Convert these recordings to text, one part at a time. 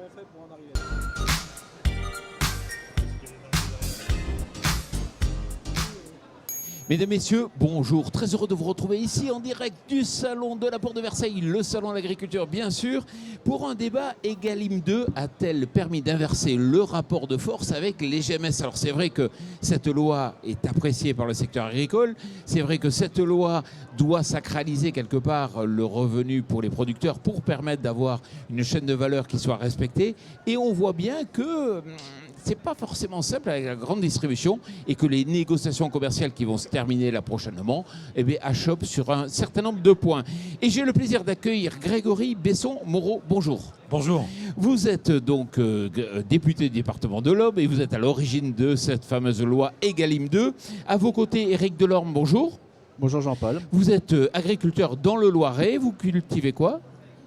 on fait pour en arriver là? Mesdames, Messieurs, bonjour. Très heureux de vous retrouver ici en direct du Salon de la Porte de Versailles, le Salon de l'Agriculture, bien sûr, pour un débat. Egalim 2 a-t-elle permis d'inverser le rapport de force avec les GMS? Alors c'est vrai que cette loi est appréciée par le secteur agricole. C'est vrai que cette loi doit sacraliser quelque part le revenu pour les producteurs pour permettre d'avoir une chaîne de valeur qui soit respectée. Et on voit bien que c'est pas forcément simple avec la grande distribution et que les négociations commerciales qui vont se terminer là prochainement achoppent sur un certain nombre de points. Et j'ai le plaisir d'accueillir Grégory Besson-Moreau. Bonjour. Bonjour. Vous êtes donc député du département de l'Aube et vous êtes à l'origine de cette fameuse loi Egalim 2. À vos côtés, Éric Delorme, bonjour. Bonjour Jean-Paul. Vous êtes agriculteur dans le Loiret. Vous cultivez quoi?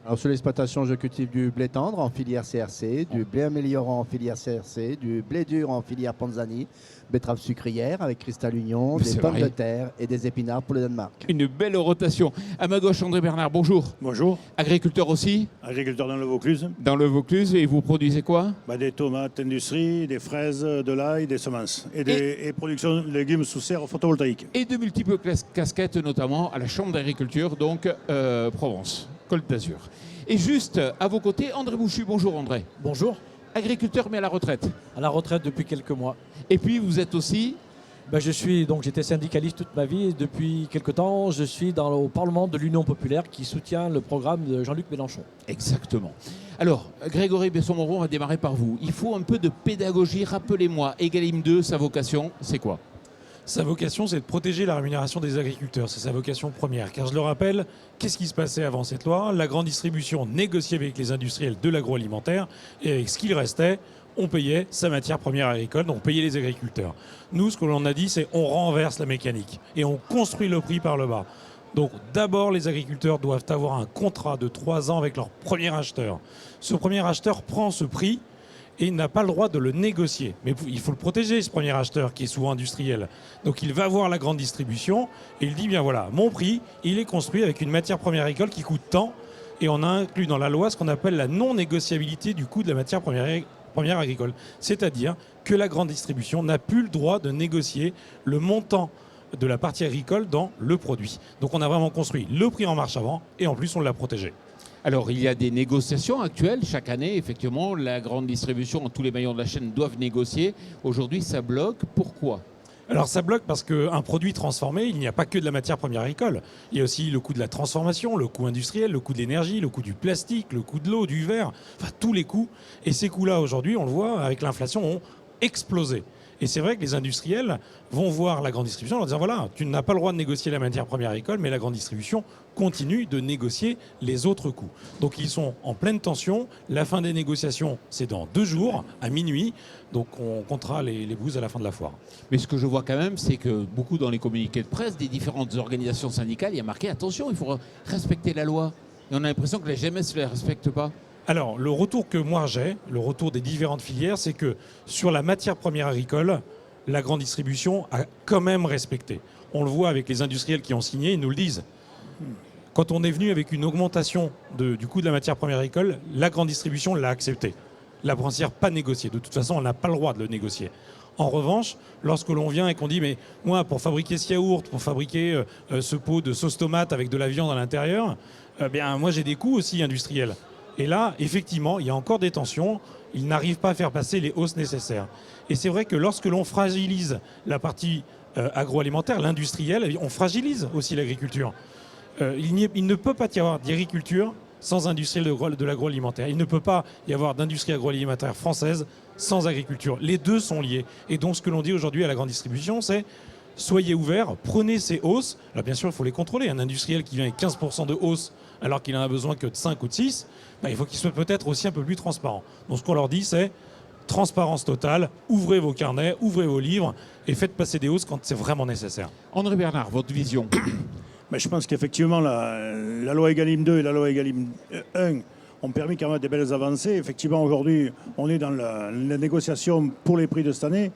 Alors sur l'exploitation, je cultive du blé tendre en filière CRC, du blé améliorant en filière CRC, du blé dur en filière Panzani, betterave sucrière avec Cristal Union, des pommes de terre et des épinards pour le Danemark. Une belle rotation. À ma gauche, André Bernard, bonjour. Bonjour. Agriculteur aussi? Agriculteur dans le Vaucluse. Dans le Vaucluse, et vous produisez quoi? Des tomates industrie, des fraises, de l'ail, des semences et production de légumes sous serre photovoltaïque. Et de multiples casquettes, notamment à la Chambre d'agriculture, donc Provence, Côte d'Azur. Et juste à vos côtés, André Bouchu. Bonjour André. Bonjour. Agriculteur mais à la retraite. À la retraite depuis quelques mois. Et puis vous êtes aussi... J'étais syndicaliste toute ma vie et depuis quelques temps, je suis au Parlement de l'Union populaire qui soutient le programme de Jean-Luc Mélenchon. Exactement. Alors, Grégory Besson-Moreau, on va démarrer par vous. Il faut un peu de pédagogie. Rappelez-moi, Egalim 2, sa vocation, c'est quoi? Sa vocation, c'est de protéger la rémunération des agriculteurs. C'est sa vocation première. Car je le rappelle, qu'est-ce qui se passait avant cette loi? La grande distribution négociait avec les industriels de l'agroalimentaire et avec ce qu'il restait, on payait sa matière première agricole, donc on payait les agriculteurs. Nous, ce que l'on a dit, c'est on renverse la mécanique et on construit le prix par le bas. Donc d'abord, les agriculteurs doivent avoir un contrat de 3 ans avec leur premier acheteur. Ce premier acheteur prend ce prix et n'a pas le droit de le négocier. Mais il faut le protéger, ce premier acheteur, qui est souvent industriel. Donc il va voir la grande distribution et il dit, bien voilà, mon prix, il est construit avec une matière première agricole qui coûte tant, et on a inclus dans la loi ce qu'on appelle la non-négociabilité du coût de la matière première agricole. C'est-à-dire que la grande distribution n'a plus le droit de négocier le montant de la partie agricole dans le produit. Donc on a vraiment construit le prix en marche avant, et en plus on l'a protégé. Alors, il y a des négociations actuelles. Chaque année, effectivement, la grande distribution, tous les maillons de la chaîne doivent négocier. Aujourd'hui, ça bloque. Pourquoi? Alors ça bloque parce qu'un produit transformé, il n'y a pas que de la matière première agricole. Il y a aussi le coût de la transformation, le coût industriel, le coût de l'énergie, le coût du plastique, le coût de l'eau, du verre, enfin tous les coûts. Et ces coûts-là, aujourd'hui, on le voit, avec l'inflation, ont explosé. Et c'est vrai que les industriels vont voir la grande distribution en leur disant, voilà, tu n'as pas le droit de négocier la matière première agricole, mais la grande distribution continue de négocier les autres coûts. Donc ils sont en pleine tension. La fin des négociations, c'est dans 2 jours, à minuit. Donc on comptera les bouses à la fin de la foire. Mais ce que je vois quand même, c'est que beaucoup dans les communiqués de presse des différentes organisations syndicales, il y a marqué, attention, il faut respecter la loi. Et on a l'impression que la GMS ne la respecte pas. Alors, le retour que moi j'ai, le retour des différentes filières, c'est que sur la matière première agricole, la grande distribution a quand même respecté. On le voit avec les industriels qui ont signé, ils nous le disent. Quand on est venu avec une augmentation du coût de la matière première agricole, la grande distribution l'a accepté. La brancière, pas négocié. De toute façon, on n'a pas le droit de le négocier. En revanche, lorsque l'on vient et qu'on dit, mais moi, pour fabriquer ce yaourt, pour fabriquer ce pot de sauce tomate avec de la viande à l'intérieur, moi, j'ai des coûts aussi industriels. Et là, effectivement, il y a encore des tensions. Ils n'arrivent pas à faire passer les hausses nécessaires. Et c'est vrai que lorsque l'on fragilise la partie agroalimentaire, l'industriel, on fragilise aussi l'agriculture. Il ne peut pas y avoir d'agriculture sans industriel de l'agroalimentaire. Il ne peut pas y avoir d'industrie agroalimentaire française sans agriculture. Les deux sont liés. Et donc ce que l'on dit aujourd'hui à la grande distribution, c'est soyez ouverts, prenez ces hausses. Là, bien sûr, il faut les contrôler. Un industriel qui vient avec 15% de hausse alors qu'il n'en a besoin que de 5 ou de 6, il faut qu'il soit peut-être aussi un peu plus transparent. Donc ce qu'on leur dit, c'est transparence totale, ouvrez vos carnets, ouvrez vos livres et faites passer des hausses quand c'est vraiment nécessaire. André Bernard, votre vision? Je pense qu'effectivement, la loi Egalim 2 et la loi Egalim 1 ont permis quand même des belles avancées. Effectivement, aujourd'hui, on est dans la négociation pour les prix de cette année.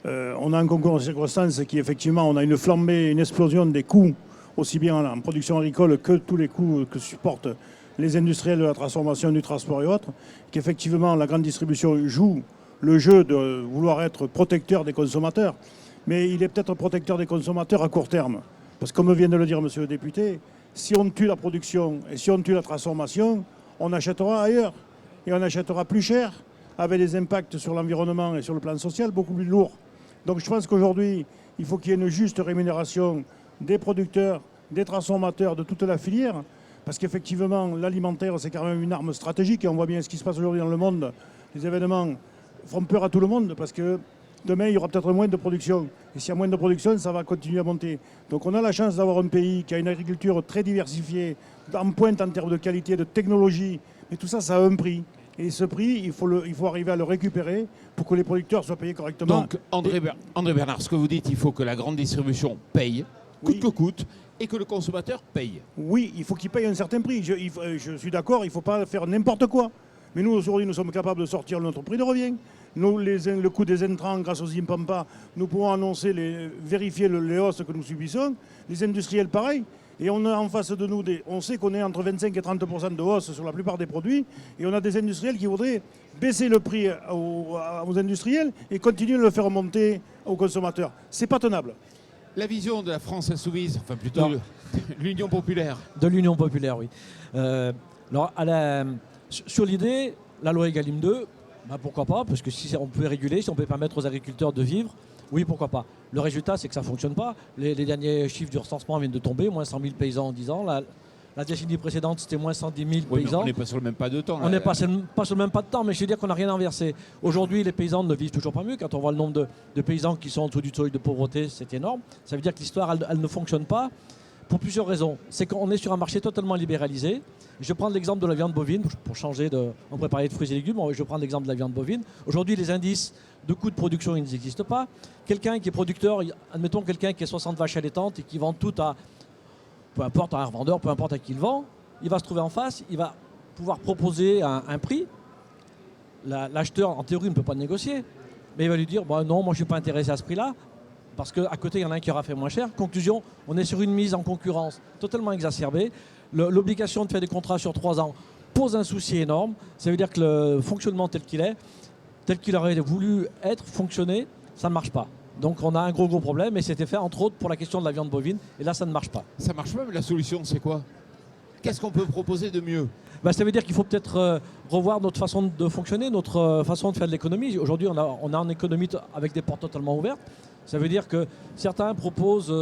On a un concours de circonstances qui, effectivement, on a une flambée, une explosion des coûts, aussi bien en production agricole que tous les coûts que supportent les industriels de la transformation, du transport et autres, qu'effectivement la grande distribution joue le jeu de vouloir être protecteur des consommateurs. Mais il est peut-être protecteur des consommateurs à court terme. Parce que comme vient de le dire monsieur le député, si on tue la production et si on tue la transformation, on achètera ailleurs. Et on achètera plus cher, avec des impacts sur l'environnement et sur le plan social beaucoup plus lourds. Donc je pense qu'aujourd'hui, il faut qu'il y ait une juste rémunération des producteurs, des transformateurs, de toute la filière. Parce qu'effectivement, l'alimentaire, c'est quand même une arme stratégique. Et on voit bien ce qui se passe aujourd'hui dans le monde. Les événements font peur à tout le monde parce que demain, il y aura peut-être moins de production. Et s'il y a moins de production, ça va continuer à monter. Donc on a la chance d'avoir un pays qui a une agriculture très diversifiée, en pointe en termes de qualité, de technologie. Mais tout ça, ça a un prix. Et ce prix, il faut arriver à le récupérer pour que les producteurs soient payés correctement. Donc, André Bernard, ce que vous dites, il faut que la grande distribution paye, coûte Oui. que coûte, et que le consommateur paye. Oui, il faut qu'il paye un certain prix. Je suis d'accord, il ne faut pas faire n'importe quoi. Mais nous, aujourd'hui, nous sommes capables de sortir notre prix de revient. Nous, le coût des intrants, grâce aux Impampa, nous pouvons vérifier les hausses que nous subissons. Les industriels, pareil. Et on a en face de nous, on sait qu'on est entre 25 et 30% de hausse sur la plupart des produits. Et on a des industriels qui voudraient baisser le prix aux industriels et continuer de le faire monter aux consommateurs. C'est pas tenable. La vision de la France insoumise, enfin plutôt Non. l'Union populaire. De l'Union populaire, oui. Alors, sur l'idée, la loi Egalim 2, bah pourquoi pas, parce que si on pouvait réguler, si on pouvait permettre aux agriculteurs de vivre, oui, pourquoi pas. Le résultat, c'est que ça ne fonctionne pas. Les derniers chiffres du recensement viennent de tomber, moins 100 000 paysans en 10 ans. La décennie précédente, c'était moins 110 000 Oui, mais paysans. on n'est pas sur le même pas de temps. Là. On n'est pas sur le même pas de temps, mais je veux dire qu'on n'a rien inversé. Aujourd'hui, les paysans ne vivent toujours pas mieux. Quand on voit le nombre de paysans qui sont en dessous du seuil de pauvreté, c'est énorme. Ça veut dire que l'histoire, elle ne fonctionne pas pour plusieurs raisons. C'est qu'on est sur un marché totalement libéralisé. Je vais prendre l'exemple de la viande bovine, pour changer on pourrait parler de fruits et légumes, je vais prendre l'exemple de la viande bovine. Aujourd'hui, les indices de coûts de production, ils n'existent pas. Quelqu'un qui est producteur, admettons quelqu'un qui a 60 vaches allaitantes et qui vend tout à, peu importe à un revendeur, peu importe à qui il vend, il va se trouver en face, il va pouvoir proposer un prix. L'acheteur, en théorie, ne peut pas négocier, mais il va lui dire bah non, moi je ne suis pas intéressé à ce prix-là, parce qu'à côté, il y en a un qui aura fait moins cher. Conclusion, on est sur une mise en concurrence totalement exacerbée. L'obligation de faire des contrats sur 3 ans pose un souci énorme. Ça veut dire que le fonctionnement tel qu'il aurait voulu fonctionner, ça ne marche pas. Donc on a un gros problème, et c'était fait entre autres pour la question de la viande bovine, et là ça ne marche pas. Ça marche pas, mais la solution, c'est quoi? Qu'est-ce qu'on peut proposer de mieux? Ça veut dire qu'il faut peut-être revoir notre façon de fonctionner, notre façon de faire de l'économie. Aujourd'hui, on a une économie avec des portes totalement ouvertes. Ça veut dire que certains proposent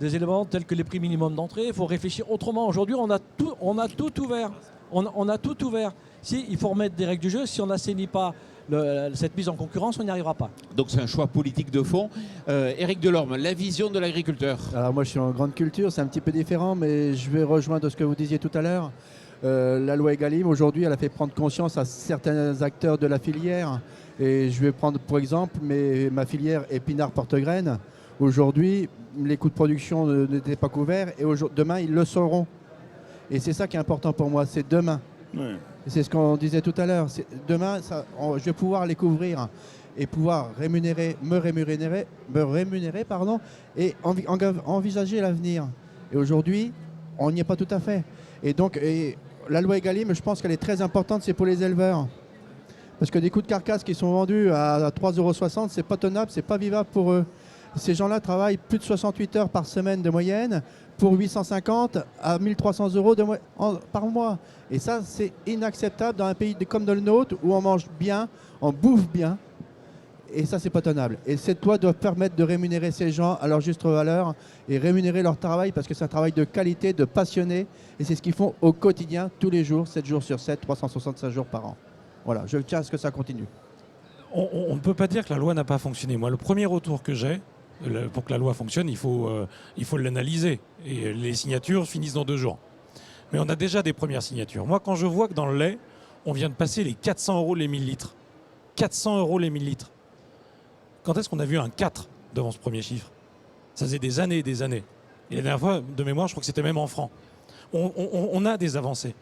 des éléments tels que les prix minimum d'entrée. Il faut réfléchir autrement. Aujourd'hui, on a tout ouvert. On a tout ouvert. Il faut remettre des règles du jeu. Si on n'assainit pas cette mise en concurrence, on n'y arrivera pas. Donc c'est un choix politique de fond. Éric Delorme, la vision de l'agriculteur. Alors moi je suis en grande culture, c'est un petit peu différent, mais je vais rejoindre ce que vous disiez tout à l'heure. La loi Egalim, aujourd'hui, elle a fait prendre conscience à certains acteurs de la filière. Et je vais prendre pour exemple ma filière épinard porte-graines. Aujourd'hui, les coûts de production n'étaient pas couverts et demain, ils le seront. Et c'est ça qui est important pour moi, c'est demain. Ouais. Et c'est ce qu'on disait tout à l'heure. Demain, je vais pouvoir les couvrir et pouvoir me rémunérer, et envisager l'avenir. Et aujourd'hui, on n'y est pas tout à fait. Et donc, la loi Egalim, je pense qu'elle est très importante, c'est pour les éleveurs. Parce que des coups de carcasse qui sont vendus à 3,60 €, c'est pas tenable, c'est pas vivable pour eux. Ces gens-là travaillent plus de 68 heures par semaine de moyenne pour 850 à 1300 € par mois. Et ça, c'est inacceptable dans un pays comme le nôtre où on mange bien, on bouffe bien. Et ça, c'est pas tenable. Et cette loi doit permettre de rémunérer ces gens à leur juste valeur et rémunérer leur travail parce que c'est un travail de qualité, de passionné. Et c'est ce qu'ils font au quotidien, tous les jours, 7 jours sur 7, 365 jours par an. Voilà, je tiens à ce que ça continue. On ne peut pas dire que la loi n'a pas fonctionné. Moi, le premier retour que j'ai, pour que la loi fonctionne, il faut l'analyser. Et les signatures finissent dans 2 jours. Mais on a déjà des premières signatures. Moi, quand je vois que dans le lait, on vient de passer les 400 € les 1000 litres. 400 € les 1000 litres. Quand est-ce qu'on a vu un 4 devant ce premier chiffre? Ça faisait des années et des années. Et la dernière fois, de mémoire, je crois que c'était même en francs. On a des avancées.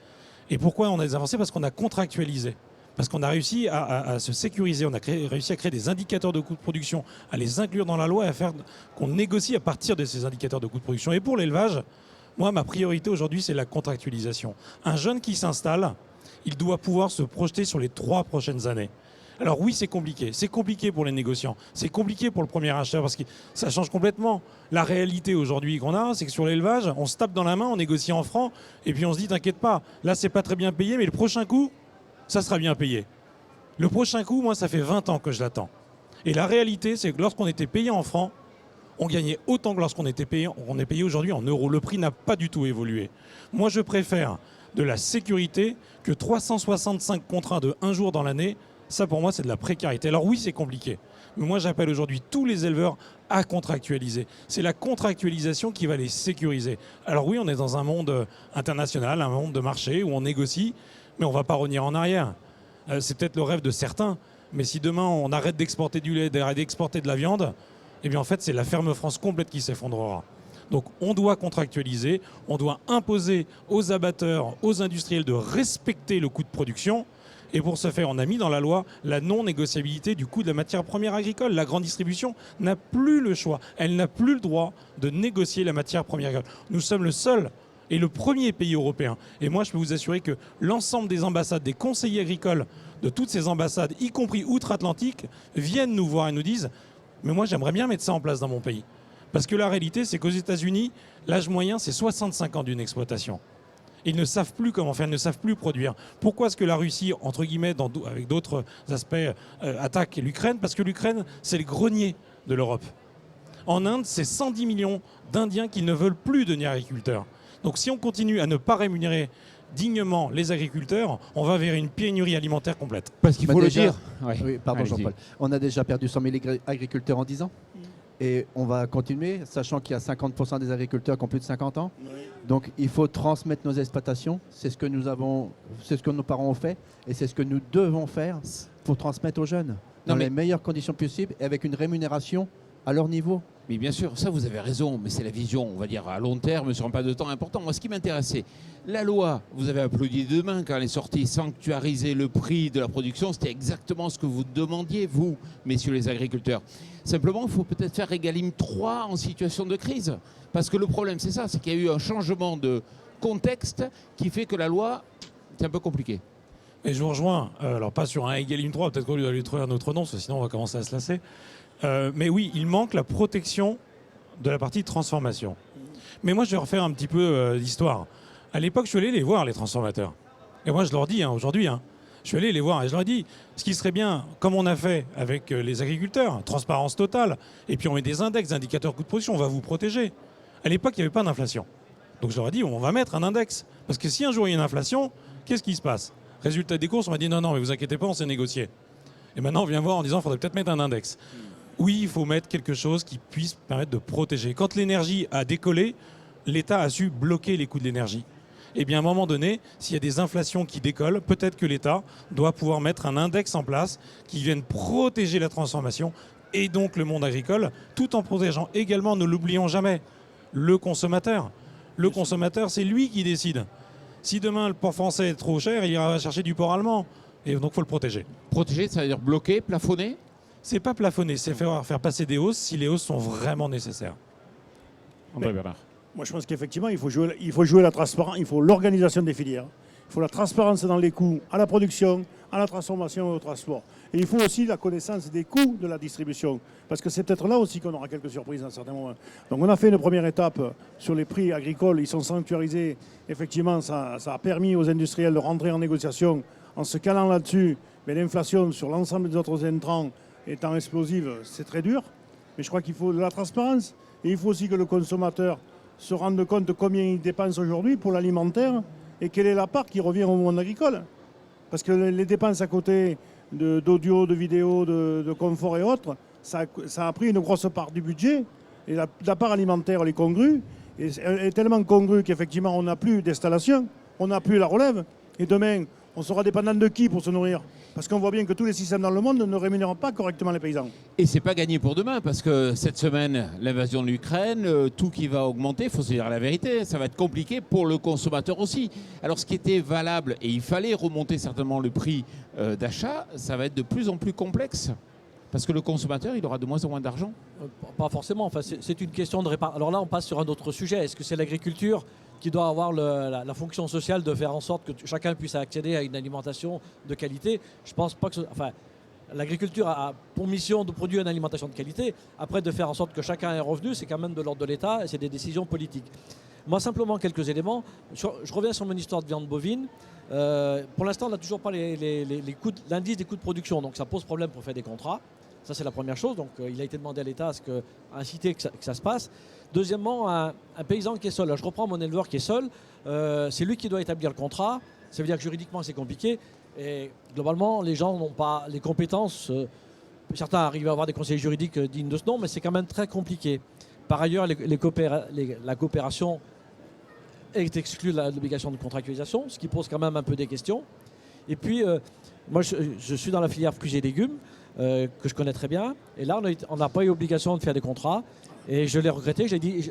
Et pourquoi on a des avancées? Parce qu'on a contractualisé. Parce qu'on a réussi à se sécuriser, on a réussi à créer des indicateurs de coûts de production, à les inclure dans la loi et à faire qu'on négocie à partir de ces indicateurs de coûts de production. Et pour l'élevage, Moi, ma priorité aujourd'hui, c'est la contractualisation. Un jeune qui s'installe, il doit pouvoir se projeter sur les 3 prochaines années. Alors oui, c'est compliqué. C'est compliqué pour les négociants. C'est compliqué pour le premier acheteur parce que ça change complètement. La réalité aujourd'hui qu'on a, c'est que sur l'élevage, on se tape dans la main, on négocie en francs et puis on se dit, t'inquiète pas, là, c'est pas très bien payé, mais le prochain coup, ça sera bien payé. Le prochain coup, moi, ça fait 20 ans que je l'attends. Et la réalité, c'est que lorsqu'on était payé en francs, on gagnait autant que lorsqu'on était payé, on est payé aujourd'hui en euros. Le prix n'a pas du tout évolué. Moi, je préfère de la sécurité que 365 contrats de 1 jour dans l'année. Ça, pour moi, c'est de la précarité. Alors oui, c'est compliqué. Mais moi, j'appelle aujourd'hui tous les éleveurs à contractualiser. C'est la contractualisation qui va les sécuriser. Alors oui, on est dans un monde international, un monde de marché où on négocie, mais on ne va pas revenir en arrière. C'est peut-être le rêve de certains, mais si demain on arrête d'exporter du lait, d'arrêter d'exporter de la viande, eh bien en fait, c'est la ferme France complète qui s'effondrera. Donc on doit contractualiser, on doit imposer aux abatteurs, aux industriels de respecter le coût de production. Et pour ce faire, on a mis dans la loi la non-négociabilité du coût de la matière première agricole. La grande distribution n'a plus le choix. Elle n'a plus le droit de négocier la matière première agricole. Nous sommes le seul et le premier pays européen. Et moi, je peux vous assurer que l'ensemble des ambassades, des conseillers agricoles de toutes ces ambassades, y compris outre-Atlantique, viennent nous voir et nous disent « Mais moi, j'aimerais bien mettre ça en place dans mon pays. » Parce que la réalité, c'est qu'aux États-Unis, l'âge moyen, c'est 65 ans d'une exploitation. Ils ne savent plus comment faire, ils ne savent plus produire. Pourquoi est-ce que la Russie, entre guillemets, avec d'autres aspects, attaque l'Ukraine? Parce que l'Ukraine, c'est le grenier de l'Europe. En Inde, c'est 110 millions d'Indiens qui ne veulent plus devenir agriculteurs. Donc si on continue à ne pas rémunérer dignement les agriculteurs, on va vers une pénurie alimentaire complète. Parce qu'il faut le déjà, dire. Ouais. Oui, pardon Allez-y. Jean-Paul. On a déjà perdu 100 000 agriculteurs en 10 ans. Et on va continuer, sachant qu'il y a 50% des agriculteurs qui ont plus de 50 ans. Donc il faut transmettre nos exploitations. C'est ce que c'est ce que nos parents ont fait. Et c'est ce que nous devons faire pour transmettre aux jeunes. Dans les meilleures conditions possibles et avec une rémunération à leur niveau. Mais bien sûr, ça vous avez raison, mais c'est la vision, on va dire, à long terme, sur un pas de temps important. Moi, ce qui m'intéressait, la loi, vous avez applaudi de main quand elle est sortie, sanctuariser le prix de la production, c'était exactement ce que vous demandiez, vous, messieurs les agriculteurs. Simplement, il faut peut-être faire Egalim 3 en situation de crise. Parce que le problème, c'est ça, c'est qu'il y a eu un changement de contexte qui fait que la loi, c'est un peu compliqué. Et je vous rejoins, alors pas sur un Egalim 3, peut-être qu'on lui trouver un autre nom, parce que sinon on va commencer à se lasser. Mais oui, il manque la protection de la partie transformation. Mais moi, je vais refaire un petit peu l'histoire. À l'époque, je suis allé les voir, les transformateurs. Et moi, je leur dis, aujourd'hui, je suis allé les voir et je leur ai dit, ce qui serait bien, comme on a fait avec les agriculteurs, transparence totale, et puis on met des index, des indicateurs coût de production, on va vous protéger. À l'époque, il n'y avait pas d'inflation. Donc je leur ai dit, on va mettre un index. Parce que si un jour il y a une inflation, qu'est-ce qui se passe? Résultat des courses, on m'a dit, non, mais vous inquiétez pas, on s'est négocié. Et maintenant, on vient voir en disant, il faudrait peut-être mettre un index. Oui, il faut mettre quelque chose qui puisse permettre de protéger. Quand l'énergie a décollé, l'État a su bloquer les coûts de l'énergie. Et bien à un moment donné, s'il y a des inflations qui décollent, peut-être que l'État doit pouvoir mettre un index en place qui vienne protéger la transformation et donc le monde agricole, tout en protégeant également, ne l'oublions jamais, le consommateur. Le consommateur, c'est lui qui décide. Si demain le porc français est trop cher, il ira chercher du porc allemand. Et donc il faut le protéger. Protéger, ça veut dire bloquer, plafonner? C'est pas plafonner, c'est faire passer des hausses si les hausses sont vraiment nécessaires. André Bernard. Moi, je pense qu'effectivement, il faut jouer la transparence, il faut l'organisation des filières. Il faut la transparence dans les coûts à la production, à la transformation et au transport. Et il faut aussi la connaissance des coûts de la distribution. Parce que c'est peut-être là aussi qu'on aura quelques surprises à un certain moment. Donc on a fait une première étape sur les prix agricoles. Ils sont sanctuarisés. Effectivement, ça a permis aux industriels de rentrer en négociation en se calant là-dessus. Mais l'inflation sur l'ensemble des autres intrants étant explosive, c'est très dur. Mais je crois qu'il faut de la transparence. Et il faut aussi que le consommateur se rende compte de combien il dépense aujourd'hui pour l'alimentaire et quelle est la part qui revient au monde agricole. Parce que les dépenses à côté d'audio, de vidéo, de confort et autres, ça a pris une grosse part du budget. Et la part alimentaire, elle est congrue. Et elle est tellement congrue qu'effectivement, on n'a plus d'installation, on n'a plus la relève. Et demain, on sera dépendant de qui pour se nourrir? Parce qu'on voit bien que tous les systèmes dans le monde ne rémunèrent pas correctement les paysans. Et c'est pas gagné pour demain, parce que cette semaine, l'invasion de l'Ukraine, tout qui va augmenter, il faut se dire la vérité, ça va être compliqué pour le consommateur aussi. Alors ce qui était valable, et il fallait remonter certainement le prix d'achat, ça va être de plus en plus complexe. Parce que le consommateur, il aura de moins en moins d'argent. Pas forcément. Enfin, c'est une question de répartition. Alors là, on passe sur un autre sujet. Est-ce que c'est l'agriculture qui doit avoir la fonction sociale de faire en sorte que chacun puisse accéder à une alimentation de qualité. Je pense pas que l'agriculture a pour mission de produire une alimentation de qualité. Après, de faire en sorte que chacun ait un revenu, c'est quand même de l'ordre de l'État et c'est des décisions politiques. Moi, simplement quelques éléments. Je reviens sur mon histoire de viande bovine. Pour l'instant, on n'a toujours pas l'indice des coûts de production, donc ça pose problème pour faire des contrats. Ça, c'est la première chose. Donc, il a été demandé à l'État à inciter que ça se passe. Deuxièmement, un paysan qui est seul. Là, je reprends mon éleveur qui est seul. C'est lui qui doit établir le contrat. Ça veut dire que juridiquement, c'est compliqué. Et globalement, les gens n'ont pas les compétences. Certains arrivent à avoir des conseillers juridiques dignes de ce nom, mais c'est quand même très compliqué. Par ailleurs, la coopération est exclue de l'obligation de contractualisation, ce qui pose quand même un peu des questions. Et puis, moi, je suis dans la filière fruits et légumes, que je connais très bien. Et là, on n'a pas eu obligation de faire des contrats. Et je l'ai regretté, j'ai dit...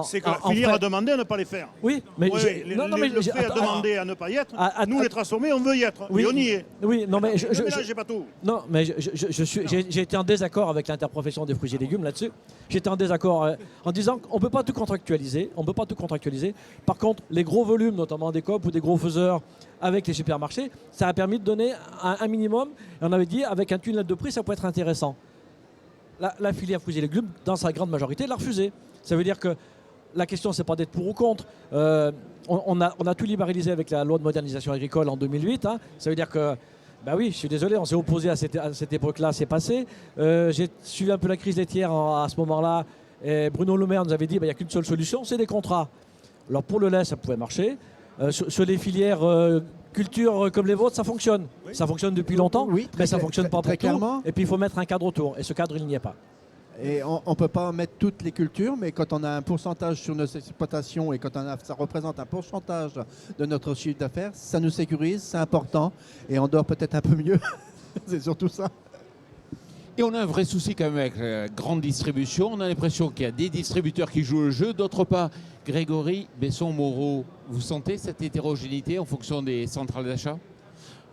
C'est que la filière a demandé à ne pas les faire. Oui, mais... le fruit a demandé à ne pas y être. Nous, les transformés, on veut y être. Oui, et on y est. Oui, non, mais... j'ai pas tout. Non, mais j'ai été en désaccord avec l'interprofession des fruits et légumes là-dessus. J'étais en désaccord en disant qu'on ne peut pas tout contractualiser. Par contre, les gros volumes, notamment des coop ou des gros faiseurs avec les supermarchés, ça a permis de donner un minimum. Et on avait dit, avec un tunnel de prix, ça peut être intéressant. La filière fruits et légumes, dans sa grande majorité, l'a refusé. Ça veut dire que la question, c'est pas d'être pour ou contre. On a tout libéralisé avec la loi de modernisation agricole en 2008. Hein. Ça veut dire que, bah oui, je suis désolé, on s'est opposé à cette époque-là, c'est passé. J'ai suivi un peu la crise laitière à ce moment-là. Et Bruno Le Maire nous avait dit, il n'y a qu'une seule solution, c'est des contrats. Alors pour le lait, ça pouvait marcher. Sur les filières culture comme les vôtres, ça fonctionne. Oui. Ça fonctionne depuis longtemps, oui, mais ça ne fonctionne pas pour tout. Et puis il faut mettre un cadre autour. Et ce cadre, il n'y est pas. Et on ne peut pas mettre toutes les cultures, mais quand on a un pourcentage sur nos exploitations et quand ça représente un pourcentage de notre chiffre d'affaires, ça nous sécurise, c'est important. Et on dort peut-être un peu mieux. C'est surtout ça. Et on a un vrai souci quand même avec la grande distribution. On a l'impression qu'il y a des distributeurs qui jouent le jeu, d'autres pas. Grégory Besson-Moreau, vous sentez cette hétérogénéité en fonction des centrales d'achat ?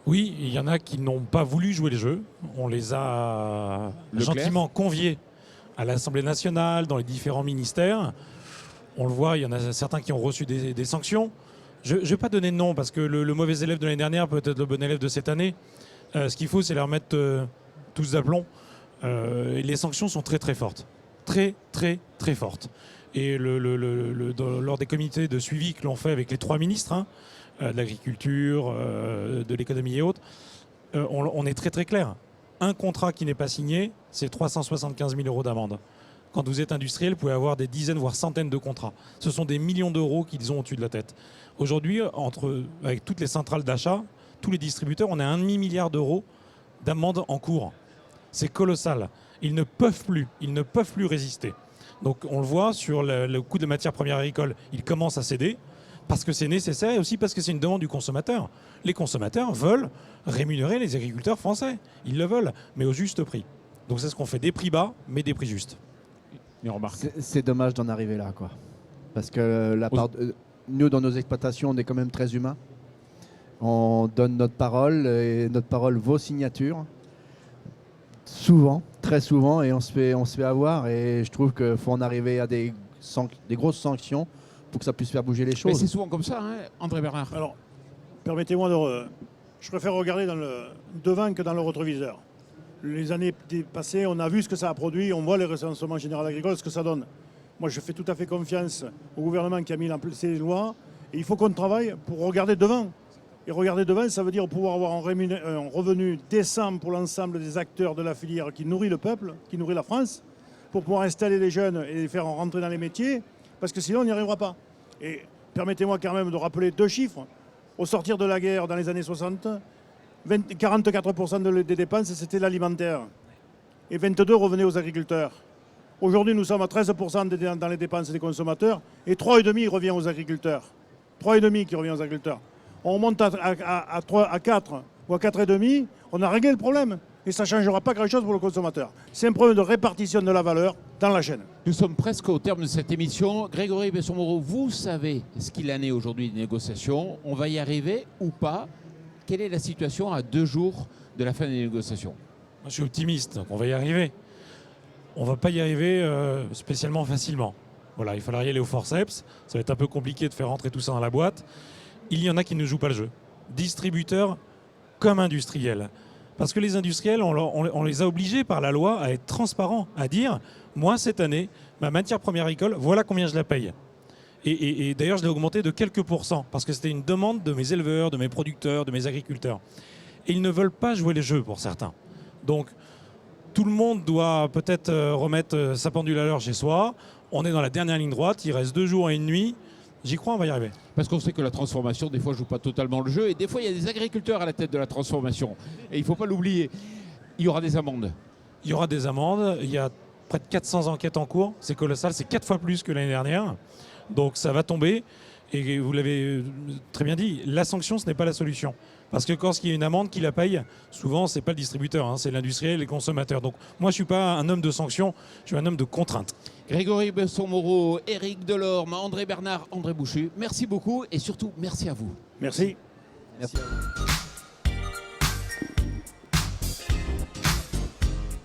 Oui, il y en a qui n'ont pas voulu jouer le jeu. On les a gentiment conviés à l'Assemblée nationale, dans les différents ministères. On le voit, il y en a certains qui ont reçu des sanctions. Je ne vais pas donner de nom parce que le mauvais élève de l'année dernière peut être le bon élève de cette année. Ce qu'il faut, c'est leur mettre tous d'aplomb. Et les sanctions sont très très fortes. Très très très fortes. Et lors des comités de suivi que l'on fait avec les 3 ministres, de l'agriculture, de l'économie et autres, on est très très clair. Un contrat qui n'est pas signé, c'est 375 000 € d'amende. Quand vous êtes industriel, vous pouvez avoir des dizaines, voire centaines de contrats. Ce sont des millions d'euros qu'ils ont au-dessus de la tête. Aujourd'hui, avec toutes les centrales d'achat, tous les distributeurs, on a 1,5 milliard d'euros d'amende en cours. C'est colossal. Ils ne peuvent plus résister. Donc on le voit sur le coût de matières premières agricoles, il commence à céder parce que c'est nécessaire et aussi parce que c'est une demande du consommateur. Les consommateurs veulent rémunérer les agriculteurs français. Ils le veulent, mais au juste prix. Donc c'est ce qu'on fait, des prix bas, mais des prix justes. C'est dommage d'en arriver là, quoi. Parce que nous, dans nos exploitations, on est quand même très humains. On donne notre parole et notre parole vaut signature. Souvent, très souvent, et on se fait avoir. Et je trouve qu'il faut en arriver à des grosses sanctions pour que ça puisse faire bouger les choses. Mais c'est souvent comme ça, hein, André Bernard. Alors, permettez-moi je préfère regarder devant que dans le rétroviseur. Les années passées, on a vu ce que ça a produit, on voit les recensements généraux agricoles, ce que ça donne. Moi, je fais tout à fait confiance au gouvernement qui a mis en place ces lois. Et il faut qu'on travaille pour regarder devant. Et regarder devant, ça veut dire pouvoir avoir un revenu décent pour l'ensemble des acteurs de la filière qui nourrit le peuple, qui nourrit la France, pour pouvoir installer les jeunes et les faire rentrer dans les métiers, parce que sinon on n'y arrivera pas. Et permettez-moi quand même de rappeler 2 chiffres. Au sortir de la guerre dans les années 60, 44% des dépenses, c'était l'alimentaire. Et 22% revenaient aux agriculteurs. Aujourd'hui, nous sommes à 13% dans les dépenses des consommateurs et 3,5% revient aux agriculteurs. 3,5% qui revient aux agriculteurs. On monte à 4 ou à 4,5%, on a réglé le problème. Et ça ne changera pas grand-chose pour le consommateur. C'est un problème de répartition de la valeur dans la chaîne. Nous sommes presque au terme de cette émission. Grégory Besson-Moreau, vous savez ce qu'il en est aujourd'hui des négociations. On va y arriver ou pas? Quelle est la situation à 2 jours de la fin des négociations? Moi, je suis optimiste, donc on va y arriver. On ne va pas y arriver spécialement facilement. Voilà, il faudra y aller au forceps. Ça va être un peu compliqué de faire rentrer tout ça dans la boîte. Il y en a qui ne jouent pas le jeu. Distributeurs comme industriels. Parce que les industriels, on les a obligés par la loi à être transparents, à dire, moi cette année, ma matière première agricole, voilà combien je la paye. Et d'ailleurs, je l'ai augmenté de quelques pourcents, parce que c'était une demande de mes éleveurs, de mes producteurs, de mes agriculteurs. Et ils ne veulent pas jouer les jeux pour certains. Donc, tout le monde doit peut-être remettre sa pendule à l'heure chez soi. On est dans la dernière ligne droite, il reste 2 jours et une nuit. J'y crois, on va y arriver. Parce qu'on sait que la transformation, des fois, ne joue pas totalement le jeu. Et des fois, il y a des agriculteurs à la tête de la transformation. Et il ne faut pas l'oublier. Il y aura des amendes. Il y aura des amendes. Il y a près de 400 enquêtes en cours. C'est colossal. C'est 4 fois plus que l'année dernière. Donc ça va tomber. Et vous l'avez très bien dit, la sanction, ce n'est pas la solution. Parce que quand il y a une amende qui la paye, souvent, ce n'est pas le distributeur, hein, c'est l'industriel et les consommateurs. Donc moi, je ne suis pas un homme de sanction, je suis un homme de contrainte. Grégory Besson-Moreau, Éric Delorme, André Bernard, André Bouchu, merci beaucoup et surtout, merci à vous. Merci. Merci à vous.